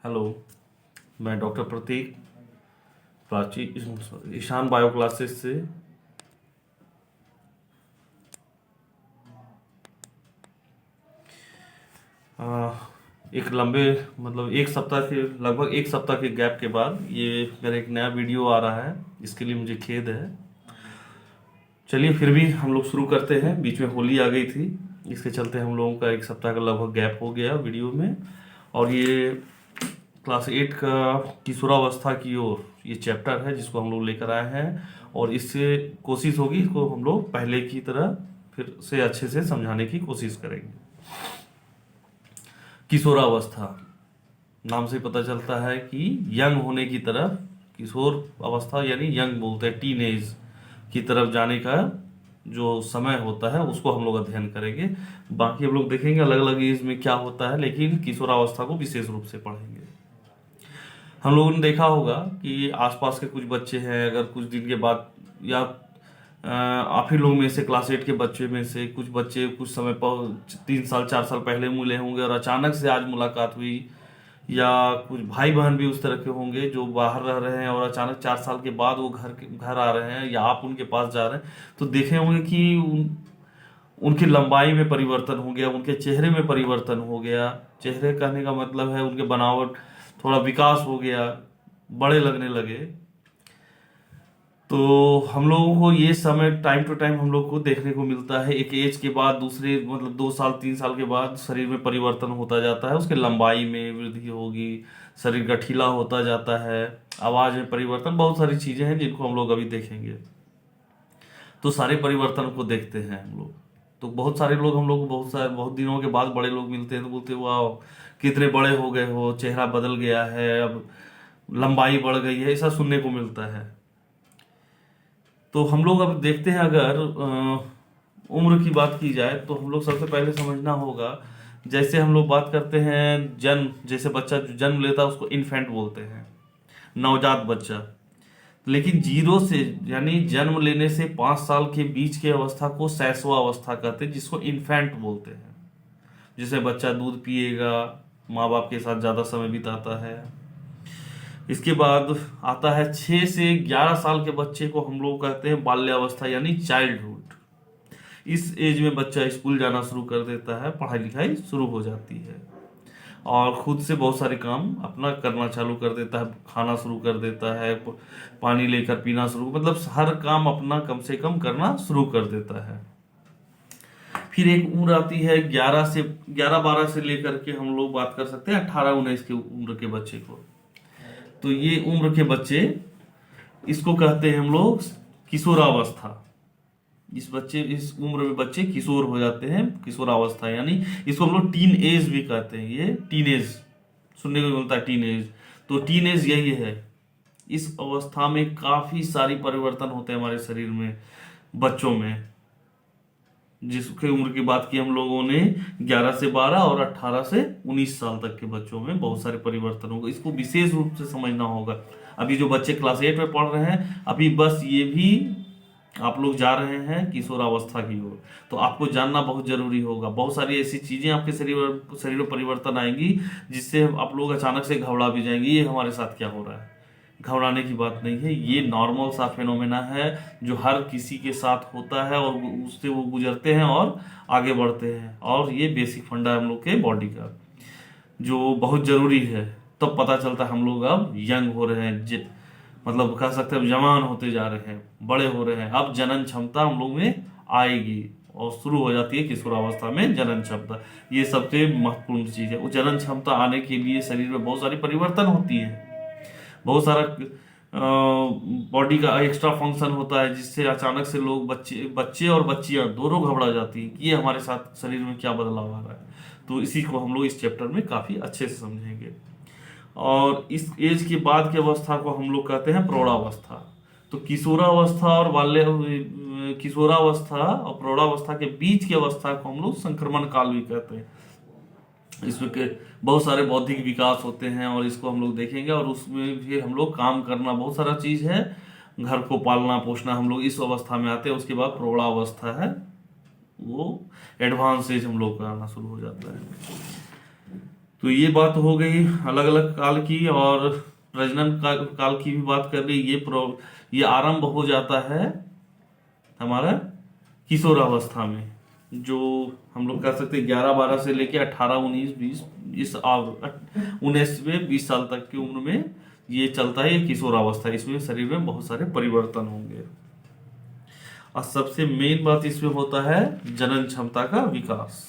Hello. मैं doctor प्रतीक Prachi Ishan bio classes से। आ, एक लंबे मतलब एक सप्ताह के लगभग एक सप्ताह के गैप के बाद ये मेरा एक नया वीडियो आ रहा है। इसके लिए मुझे खेद है। चलिए फिर भी हम लोग शुरू करते हैं। बीच में होली आ गई थी, इसके चलते हम लोगों का एक सप्ताह का लगभग गैप हो गया वीडियो में। और ये क्लास 8 का किशोरावस्था की ओर ये चैप्टर है जिसको हम लोग लेकर आए हैं। और इससे कोशिश होगी इसको हम लोग पहले की तरह फिर से अच्छे से समझाने की कोशिश करेंगे। किशोरावस्था नाम से पता चलता है कि यंग होने की तरफ, किशोर अवस्था यानी यंग बोलते हैं, टीन एज की तरफ जाने का जो समय होता है उसको हम लोग अध्ययन करेंगे। बाकी हम लोग देखेंगे अलग अलग एज में क्या होता है, लेकिन किशोरावस्था को विशेष रूप से पढ़ेंगे। हम लोगों ने देखा होगा कि आसपास के कुछ बच्चे हैं, अगर कुछ दिन के बाद या आप ही लोग में से क्लास 8 के बच्चे में से कुछ बच्चे कुछ समय पर 3 साल 4 साल पहले मिले होंगे और अचानक से आज मुलाकात हुई, या कुछ भाई बहन भी उस तरह के होंगे जो बाहर रह रहे हैं और अचानक 4 साल के बाद वो घर आ रहे हैं या आप उनके पास जा रहे हैं, तो देखे होंगे कि उनकी लंबाई में परिवर्तन हो गया, उनके चेहरे में परिवर्तन हो गया। चेहरे कहने का मतलब है उनके बनावट थोड़ा विकास हो गया, बड़े लगने लगे। तो हम लोगों को ये समय टाइम टू टाइम हम लोग को देखने को मिलता है। एक एज के बाद दूसरे मतलब 2 साल 3 साल के बाद शरीर में परिवर्तन होता जाता है, उसके लंबाई में वृद्धि होगी, शरीर गठीला होता जाता है, आवाज में परिवर्तन, बहुत सारी चीजें हैं जिनको हम लोग अभी देखेंगे। तो सारे परिवर्तन को देखते हैं हम लोग। तो बहुत सारे लोग हम लोग बहुत दिनों के बाद बड़े लोग मिलते हैं तो बोलते हैं वाह कितने बड़े हो गए हो, चेहरा बदल गया है, अब लंबाई बढ़ गई है, ऐसा सुनने को मिलता है। तो हम लोग अब देखते हैं, अगर उम्र की बात की जाए तो हम लोग सबसे पहले समझना होगा, जैसे हम लोग बात करते हैं जन्म, जैसे बच्चा जो जन्म लेता है उसको इन्फेंट बोलते हैं, नवजात बच्चा। लेकिन जीरो से यानी जन्म लेने से 5 साल के बीच की अवस्था को शैशवावस्था कहते हैं, जिसको इन्फेंट बोलते हैं। जिसमें बच्चा दूध पिएगा, माँ बाप के साथ ज्यादा समय बिताता है। इसके बाद आता है 6 से 11 साल के बच्चे को हम लोग कहते हैं बाल्यावस्था यानी चाइल्डहुड। इस एज में बच्चा स्कूल जाना शुरू कर देता है, पढ़ाई लिखाई शुरू हो जाती है और खुद से बहुत सारे काम अपना करना चालू कर देता है, खाना शुरू कर देता है, पानी लेकर पीना शुरू, मतलब हर काम अपना कम से कम करना शुरू कर देता है। फिर एक उम्र आती है 11 12 से लेकर के हम लोग बात कर सकते हैं 18 19 की उम्र के बच्चे को। तो ये उम्र के बच्चे, इसको कहते हैं हम लोग किशोरावस्था। इस उम्र में बच्चे किशोर हो जाते हैं, किशोरावस्था यानी इसको हम लोग टीन एज भी कहते हैं। ये टीन एज सुनने को मिलता है, टीन एज। तो टीन एज यही है। इस अवस्था में काफी सारी परिवर्तन होते हैं हमारे शरीर में, बच्चों में। जिसके उम्र की बात की हम लोगों ने 11 से 12 और 18 से 19 साल तक के बच्चों में बहुत सारे परिवर्तन होंगे, इसको विशेष रूप से समझना होगा। अभी जो बच्चे क्लास 8 में पढ़ रहे हैं, अभी बस ये भी आप लोग जा रहे हैं किशोरावस्था की ओर, तो आपको जानना बहुत जरूरी होगा। बहुत सारी ऐसी चीजें आपके शरीर में परिवर्तन आएंगी जिससे आप लोग अचानक से घबरा भी जाएंगे, ये हमारे साथ क्या हो रहा है। घबराने की बात नहीं है, ये नॉर्मल सा फेनोमेना है जो हर किसी के साथ होता है और उससे वो गुजरते हैं और आगे बढ़ते हैं। और ये बेसिक फंडा है हम लोग के बॉडी का, जो बहुत जरूरी है। तब तो पता चलता है हम लोग अब यंग हो रहे हैं, मतलब कह सकते हैं जवान होते जा रहे हैं, बड़े हो रहे हैं। अब जनन क्षमता हम लोग में आएगी और शुरू हो जाती है किशोरावस्था में जनन क्षमता। ये सबसे महत्वपूर्ण चीज है। वो जनन क्षमता आने के लिए शरीर में बहुत सारी परिवर्तन होती है, बहुत सारा बॉडी का एक्स्ट्रा फंक्शन होता है, जिससे अचानक से लोग बच्चे और बच्चियां दोनों घबरा जाती हैं कि ये हमारे साथ शरीर में क्या बदलाव आ रहा है। तो इसी को हम लोग इस चैप्टर में काफी अच्छे से समझेंगे। और इस एज के बाद की अवस्था को हम लोग कहते हैं प्रौढ़ावस्था। तो किशोरावस्था और किशोरावस्था और प्रौढ़ावस्था के बीच की अवस्था को हम लोग संक्रमण काल भी कहते हैं। इसमें के बहुत सारे बौद्धिक विकास होते हैं और इसको हम लोग देखेंगे। और उसमें फिर हम लोग काम करना, बहुत सारा चीज है, घर को पालना पोषना, हम लोग इस अवस्था में आते हैं। उसके बाद प्रौढ़ावस्था है, वो एडवांस एज हम लोग का आना शुरू हो जाता है। तो ये बात हो गई अलग अलग काल की, और प्रजनन काल की भी बात कर ली। ये आरंभ हो जाता है हमारा किशोरावस्था में, जो हम लोग कह सकते हैं 11-12 से लेके 18-19-20, इस 19-20 साल तक की उम्र में ये चलता है, ये किशोरावस्था। इसमें शरीर में बहुत सारे परिवर्तन होंगे, और सबसे मेन बात इसमें होता है जनन क्षमता का विकास।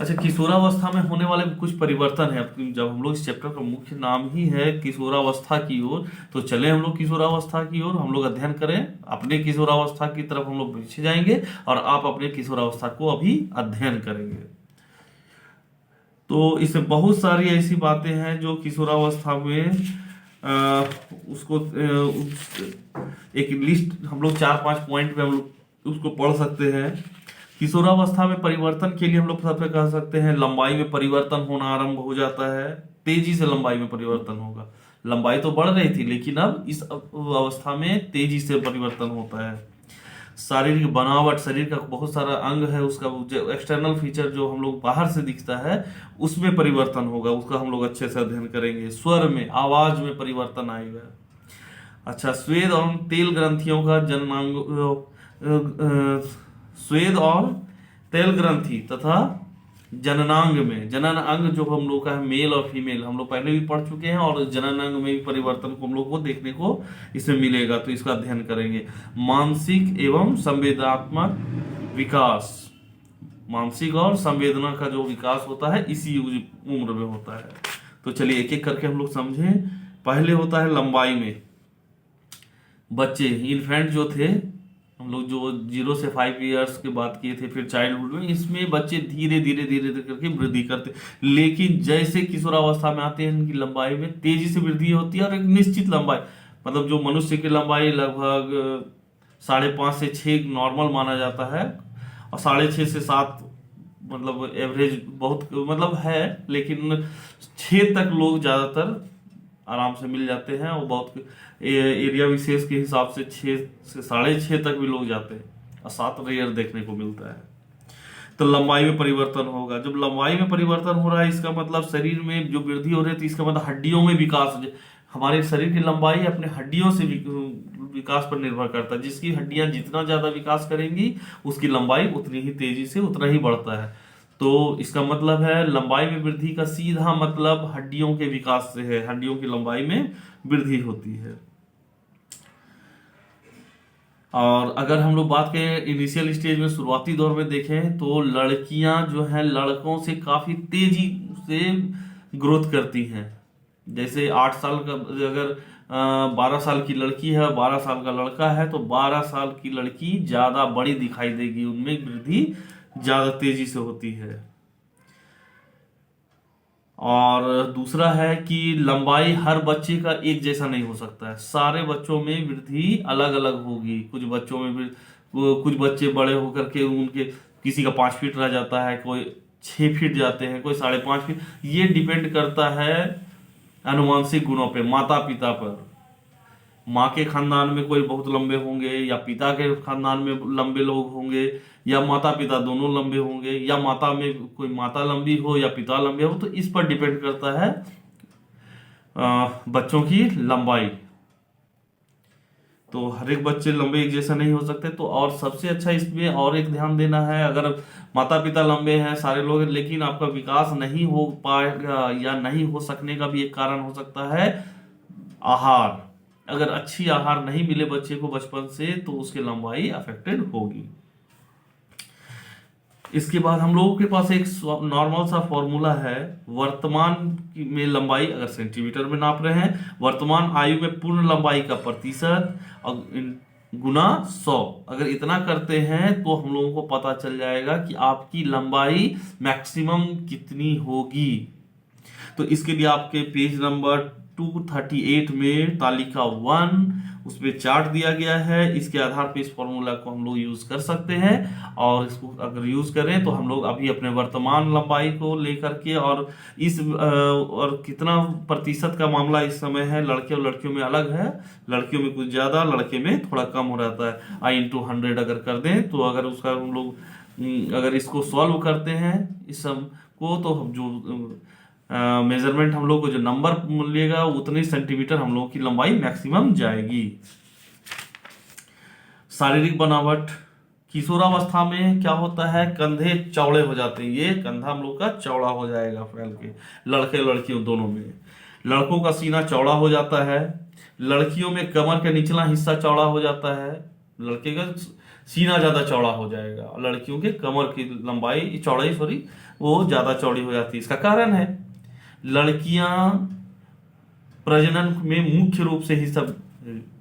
अच्छा, किशोरावस्था में होने वाले कुछ परिवर्तन है। अब जब हम लोग इस चैप्टर का मुख्य नाम ही है किशोरावस्था की ओर, तो चले हम लोग किशोरावस्था की ओर हम लोग अध्ययन करें। अपने किशोरावस्था की तरफ हम लोग पीछे जाएंगे, और आप अपने किशोरावस्था को अभी अध्ययन करेंगे। तो इसमें बहुत सारी ऐसी बातें हैं जो किशोरावस्था में उसको एक लिस्ट हम लोग 4-5 पॉइंट में हम लोग उसको पढ़ सकते हैं। किशोरावस्था में परिवर्तन के लिए हम लोग सबसे कह सकते हैं लंबाई में परिवर्तन होना आरंभ हो जाता है। तेजी से लंबाई में परिवर्तन होगा। लंबाई तो बढ़ रही थी, लेकिन अब इस अवस्था में तेजी से परिवर्तन होता है। शारीरिक बनावट, शरीर का बहुत सारा अंग है, उसका जो एक्सटर्नल फीचर जो हम लोग बाहर से दिखता है उसमें परिवर्तन होगा, उसका हम लोग अच्छे से अध्ययन करेंगे। स्वर में, आवाज में परिवर्तन आएगा। अच्छा, स्वेद और तेल ग्रंथियों का स्वेद और तेल ग्रंथि तथा जननांग में, जनन अंग जो हम लोग का है मेल और फीमेल, हम लोग पहले भी पढ़ चुके हैं, और जनन अंग में भी परिवर्तन को हम लोग को देखने को इसमें मिलेगा, तो इसका अध्ययन करेंगे। मानसिक एवं संवेदनात्मक विकास, मानसिक और संवेदना का जो विकास होता है इसी उम्र में होता है। तो चलिए एक एक करके हम लोग समझें। पहले होता है लंबाई में। बच्चे, इन्फेंट जो थे हम लोग, जो 0 से 5 इयर्स की बात किए थे, फिर चाइल्डहुड में, इसमें बच्चे धीरे धीरे धीरे धीरे करके वृद्धि करते, लेकिन जैसे किशोरावस्था में आते हैं इनकी लंबाई में तेजी से वृद्धि होती है, और एक निश्चित लंबाई, मतलब जो मनुष्य की लंबाई लगभग 5.5 से 6 नॉर्मल माना जाता है, और 6.5 से 7 मतलब एवरेज बहुत मतलब है, लेकिन 6 तक लोग ज्यादातर आराम से मिल जाते हैं, और बहुत एरिया विशेष के हिसाब से 6 से 6.5 तक भी लोग जाते हैं, और 7 रेयर देखने को मिलता है। तो लंबाई में परिवर्तन होगा। जब लंबाई में परिवर्तन हो रहा है, इसका मतलब शरीर में जो वृद्धि हो रही है, तो इसका मतलब हड्डियों में विकास। हमारे शरीर की लंबाई अपने हड्डियों से विकास पर निर्भर करता है। जिसकी हड्डियां जितना ज्यादा विकास करेंगी, उसकी लंबाई उतनी ही तेजी से उतना ही बढ़ता है। तो इसका मतलब है लंबाई में वृद्धि का सीधा मतलब हड्डियों के विकास से है, हड्डियों की लंबाई में वृद्धि होती है। और अगर हम लोग बात करें इनिशियल स्टेज में, शुरुआती दौर में देखें, तो लड़कियां जो हैं लड़कों से काफी तेजी से ग्रोथ करती हैं। जैसे 8 साल का, अगर 12 साल की लड़की है, 12 साल का लड़का है, तो 12 साल की लड़की ज्यादा बड़ी दिखाई देगी, उनमें वृद्धि ज्यादा तेजी से होती है। और दूसरा है कि लंबाई हर बच्चे का एक जैसा नहीं हो सकता है, सारे बच्चों में वृद्धि अलग अलग होगी। कुछ बच्चों में कुछ बच्चे बड़े होकर के उनके किसी का 5 फीट रह जाता है, कोई 6 फीट जाते हैं, कोई 5.5 फीट। ये डिपेंड करता है अनुवांशिक गुणों पे, माता पिता पर। माँ के खानदान में कोई बहुत लंबे होंगे, या पिता के खानदान में लंबे लोग होंगे, या माता पिता दोनों लंबे होंगे, या माता में कोई माता लंबी हो या पिता लंबे हो। तो इस पर डिपेंड करता है बच्चों की लंबाई। तो हर एक बच्चे लंबे एक जैसा नहीं हो सकते। तो और सबसे अच्छा इसमें और एक ध्यान देना है, अगर माता पिता लंबे हैं सारे लोग, लेकिन आपका विकास नहीं हो पाएगा या नहीं हो सकने का भी एक कारण हो सकता है आहार। अगर अच्छी आहार नहीं मिले बच्चे को बचपन से, तो उसकी लंबाई अफेक्टेड होगी। इसके बाद हम लोगों के पास एक नॉर्मल सा फॉर्मूला है। वर्तमान में लंबाई अगर सेंटीमीटर में नाप रहे हैं, वर्तमान आयु में पूर्ण लंबाई का प्रतिशत गुना 100। अगर इतना करते हैं तो हम लोगों को पता चल जाएगा कि आपकी लंबाई मैक्सिमम कितनी होगी। तो इसके लिए आपके पेज नंबर 238 में तालिका 1 उसमें चार्ट दिया गया है। इसके आधार पर इस फॉर्मूला को हम लोग यूज कर सकते हैं, और इसको अगर यूज करें तो हम लोग अभी अपने वर्तमान लंबाई को लेकर के, और इस और कितना प्रतिशत का मामला इस समय है, लड़के और लड़कियों में अलग है। लड़कियों में कुछ ज्यादा, लड़के में थोड़ा कम हो रहता है। I/100 अगर कर दें, तो अगर उसका हम लोग अगर इसको सॉल्व करते हैं, इस को तो जो मेजरमेंट हम लोग को जो नंबर मिलेगा उतने सेंटीमीटर हम लोग की लंबाई मैक्सिमम जाएगी। शारीरिक बनावट, किशोरावस्था में क्या होता है, कंधे चौड़े हो जाते हैं, ये कंधा हम लोग का चौड़ा हो जाएगा फैल के, लड़के लड़कियों दोनों में। लड़कों का सीना चौड़ा हो जाता है, लड़कियों में कमर का निचला हिस्सा चौड़ा हो जाता है, लड़के का सीना ज्यादा चौड़ा हो जाएगा, लड़कियों के कमर की लंबाई चौड़ाई वो ज्यादा चौड़ी हो जाती है। इसका कारण है लड़कियां प्रजनन में मुख्य रूप से ही सब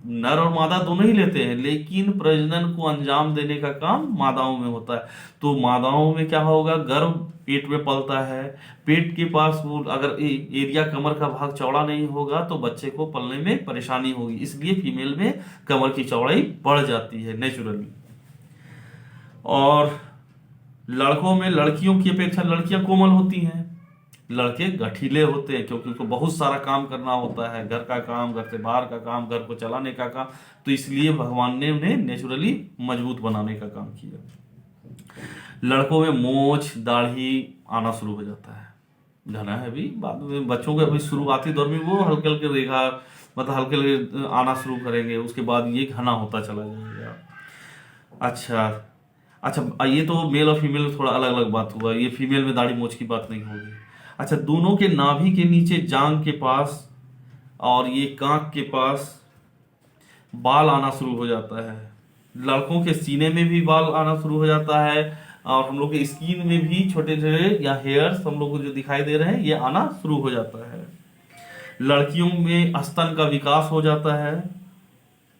नर और मादा दोनों ही लेते हैं, लेकिन प्रजनन को अंजाम देने का काम मादाओं में होता है। तो मादाओं में क्या होगा, गर्भ पेट में पलता है, पेट के पास वो अगर एरिया कमर का भाग चौड़ा नहीं होगा तो बच्चे को पलने में परेशानी होगी, इसलिए फीमेल में कमर की चौड़ाई बढ़ जाती है नेचुरली। और लड़कों में लड़कियों की अपेक्षा लड़कियां कोमल होती हैं, लड़के गठीले होते हैं, क्योंकि उनको बहुत सारा काम करना होता है, घर का काम, घर से बाहर का काम, घर को चलाने का काम, तो इसलिए भगवान ने उन्हें नेचुरली मजबूत बनाने का काम किया। लड़कों में मोछ दाढ़ी आना शुरू हो जाता है, घना है अभी, बाद में बच्चों के अभी शुरुआती दौर में वो हल्के हल्के रेखा मतलब हल्के हल्के आना शुरू करेंगे, उसके बाद ये घना होता चला जाएगा। अच्छा, ये तो मेल और फीमेल थोड़ा अलग अलग बात हुआ, ये फीमेल में दाढ़ी मोछ की बात नहीं होगी। अच्छा, दोनों के नाभि के नीचे जांग के पास और ये कांख के पास बाल आना शुरू हो जाता है, लड़कों के सीने में भी बाल आना शुरू हो जाता है, और हम लोग के स्किन में भी छोटे छोटे या हेयर्स हम लोग को जो दिखाई दे रहे हैं ये आना शुरू हो जाता है। लड़कियों में स्तन का विकास हो जाता है,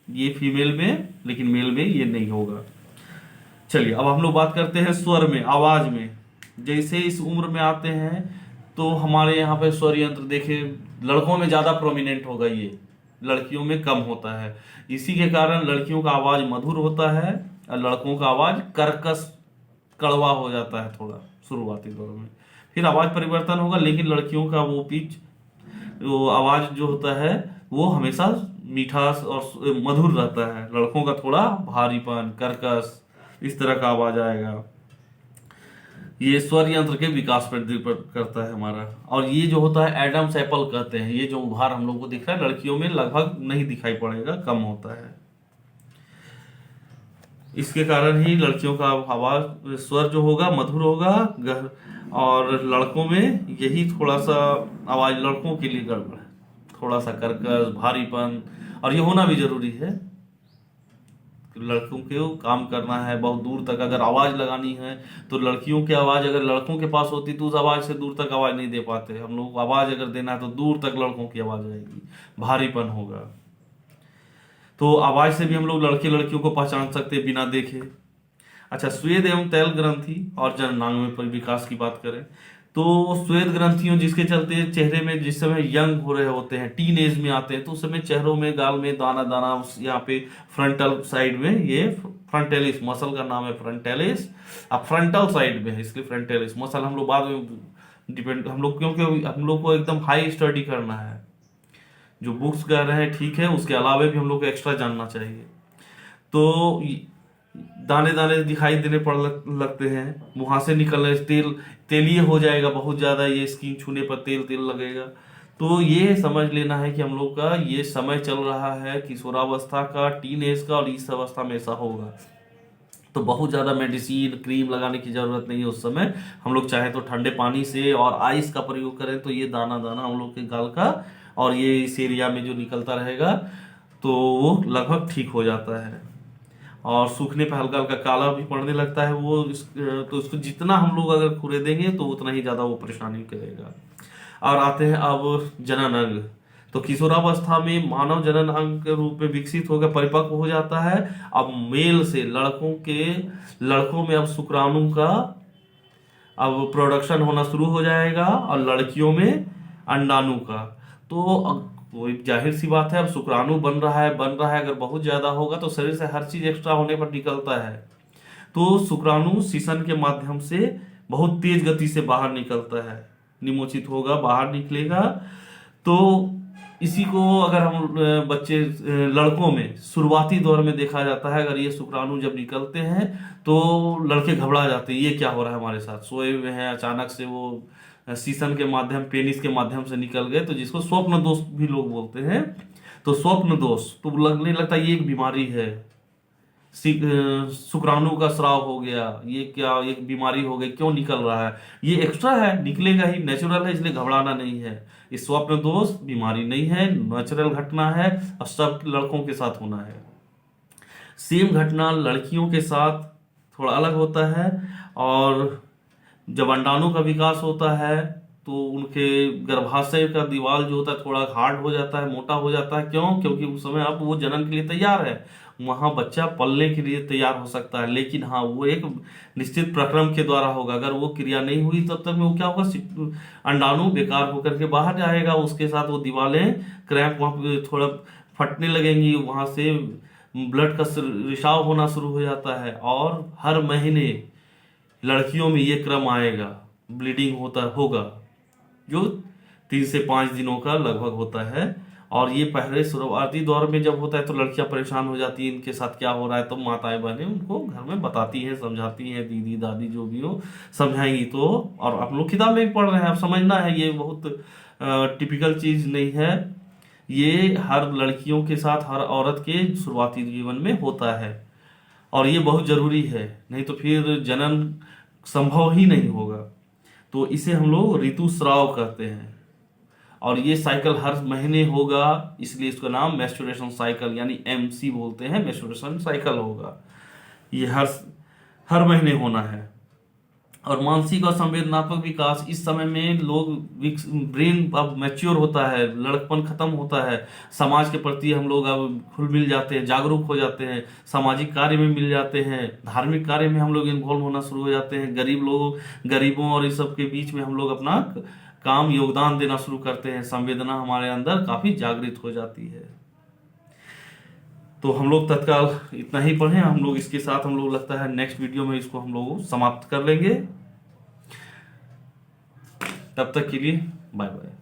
ये फीमेल में, लेकिन मेल में ये नहीं होगा। चलिए अब हम लोग बात करते हैं स्वर में, आवाज में। जैसे इस उम्र में आते हैं तो हमारे यहाँ पे स्वर यंत्र देखे लड़कों में ज्यादा प्रोमिनेंट होगा, ये लड़कियों में कम होता है। इसी के कारण लड़कियों का आवाज मधुर होता है और लड़कों का आवाज कर्कश कड़वा हो जाता है थोड़ा शुरुआती दौर में, फिर आवाज परिवर्तन होगा, लेकिन लड़कियों का वो पिच वो आवाज जो होता है वो हमेशा मीठास और मधुर रहता है, लड़कों का थोड़ा भारीपन कर्कश इस तरह का आवाज आएगा। ये स्वर यंत्र के विकास पर निर्भर करता है हमारा। और ये जो होता है एडम्स एप्पल कहते हैं, ये जो उभार हम लोग को दिख रहा है लड़कियों में लगभग नहीं दिखाई पड़ेगा, कम होता है। इसके कारण ही लड़कियों का आवाज स्वर जो होगा मधुर होगा, और लड़कों में यही थोड़ा सा आवाज लड़कों के लिए गड़बड़ है, थोड़ा सा कर्कश भारीपन, और ये होना भी जरूरी है। लड़कों को काम करना है बहुत दूर तक, अगर आवाज लगानी है तो लड़कियों की आवाज अगर लड़कों के पास होती तो उस आवाज से दूर तक आवाज नहीं दे पाते हम लोग। आवाज अगर देना है तो दूर तक लड़कों की आवाज आएगी, भारीपन होगा। तो आवाज से भी हम लोग लड़के लड़कियों को पहचान सकते हैं बिना देखे। अच्छा, श्वेत एवं तैल ग्रंथि और जननांग में विकास की बात करें तो श्वेत ग्रंथियों जिसके चलते चेहरे में जिस समय यंग हो रहे होते हैं, टीन एज में आते हैं, तो उस समय चेहरों में गाल में दाना दाना, यहाँ पे फ्रंटल साइड में, ये फ्रंटेलिस मसल का नाम है फ्रंटेलिस, अब फ्रंटल साइड में है इसलिए फ्रंटेलिस मसल। हम लोग बाद में डिपेंड, हम लोग क्योंकि हम लोग को एकदम हाई स्टडी करना है, जो बुक्स कर रहे हैं ठीक है, उसके अलावा भी हम लोग को एक्स्ट्रा जानना चाहिए। तो दाने दाने दिखाई देने पड़ लगते हैं, मुहां से निकल रहे, तेल तेलीय हो जाएगा बहुत ज्यादा, ये स्किन छूने पर तेल तेल लगेगा। तो ये समझ लेना है कि हम लोग का ये समय चल रहा है किशोरावस्था का, टीन एज का, और इस अवस्था में ऐसा होगा। तो बहुत ज्यादा मेडिसिन क्रीम लगाने की जरूरत नहीं है उस समय। हम लोग चाहे तो ठंडे पानी से और आइस का प्रयोग करें तो ये दाना दाना हम लोग के गाल का और ये इस एरिया में जो निकलता रहेगा तो वो लगभग ठीक हो जाता है। और सूखने पर हल्का हल्का काला भी पड़ने लगता है वो तो उसको जितना हम लोग अगर खुरेदेंगे तो उतना ही ज्यादा वो परेशानी करेगा। और आते हैं अब जनन अंग। तो किशोरावस्था में मानव जनन अंग के रूप में विकसित होकर परिपक्व हो जाता है। अब मेल से लड़कों में अब शुक्राणु का अब प्रोडक्शन होना शुरू हो जाएगा और लड़कियों में अंडाणु का। तो वो एक जाहिर सी बात है, अब शुक्राणु बन रहा है अगर बहुत ज्यादा होगा तो शरीर से हर चीज एक्स्ट्रा होने पर निकलता है। तो शुक्राणु शिशन के माध्यम से बहुत तेज गति से बाहर निकलता है, निमोचित होगा, बाहर निकलेगा। तो इसी को अगर हम बच्चे लड़कों में शुरुआती दौर में देखा जाता है, अगर ये शुक्राणु जब निकलते हैं तो लड़के घबरा जाते हैं, ये क्या हो रहा है हमारे साथ, सोए हुए हैं अचानक से वो सीसन के माध्यम, पेनिस के माध्यम से निकल गए, तो जिसको स्वप्न दोष भी लोग बोलते हैं। तो स्वप्न दोष तो लगने लगता है ये एक बीमारी है, शुक्राणु का स्राव हो गया, ये क्या एक बीमारी हो गई, क्यों निकल रहा है, ये एक्स्ट्रा है, निकलेगा ही, नेचुरल है, इसलिए घबराना नहीं है। ये स्वप्न दोष बीमारी नहीं है, नेचुरल घटना है और सब लड़कों के साथ होना है। सेम घटना लड़कियों के साथ थोड़ा अलग होता है, और जब अंडाणु का विकास होता है तो उनके गर्भाशय का दीवार जो होता है थोड़ा हार्ड हो जाता है, मोटा हो जाता है। क्यों? क्योंकि उस समय अब वो जन्म के लिए तैयार है, वहां बच्चा पलने के लिए तैयार हो सकता है। लेकिन हाँ, वो एक निश्चित प्रक्रम के द्वारा होगा, अगर वो क्रिया नहीं हुई तब तक में वो क्या होगा, अंडाणु बेकार होकर के बाहर जाएगा, उसके साथ वो दीवारें क्रैम्प वहां पे थोड़ा फटने लगेंगी, वहां से ब्लड का रिसाव होना शुरू हो जाता है। और हर महीने लड़कियों में ये क्रम आएगा, ब्लीडिंग होगा, जो 3 से 5 दिनों का लगभग होता है। और ये पहले शुरुआती दौर में जब होता है तो लड़कियां परेशान हो जाती हैं, इनके साथ क्या हो रहा है, तो माताएं बहनें उनको घर में बताती हैं, समझाती हैं, दीदी दादी जो भी हो समझाएंगी। तो और आप लोग किताब में भी पढ़ रहे हैं, आप समझना है, ये बहुत टिपिकल चीज नहीं है, ये हर लड़कियों के साथ, हर औरत के शुरुआती जीवन में होता है, और ये बहुत जरूरी है, नहीं तो फिर जन्म संभव ही नहीं होगा। तो इसे हम लोग ऋतुस्राव कहते हैं, और ये साइकिल हर महीने होगा, इसलिए इसका नाम मेंस्ट्रुएशन साइकिल यानी एमसी बोलते हैं, मेंस्ट्रुएशन साइकिल होगा, ये हर महीने होना है। और मानसिक और संवेदनात्मक विकास, इस समय में लोग ब्रेन अब मैच्योर होता है, लड़कपन खत्म होता है, समाज के प्रति हम लोग अब खुल मिल जाते हैं, जागरूक हो जाते हैं, सामाजिक कार्य में मिल जाते हैं, धार्मिक कार्य में हम लोग इन्वॉल्व होना शुरू हो जाते हैं, गरीबों और इस सब के बीच में हम लोग अपना काम योगदान देना शुरू करते हैं, संवेदना हमारे अंदर काफी जागृत हो जाती है। तो हम लोग तत्काल इतना ही पढ़ें, हम लोग इसके साथ हम लोग लगता है नेक्स्ट वीडियो में इसको हम लोग समाप्त कर लेंगे। तब तक के लिए बाय बाय।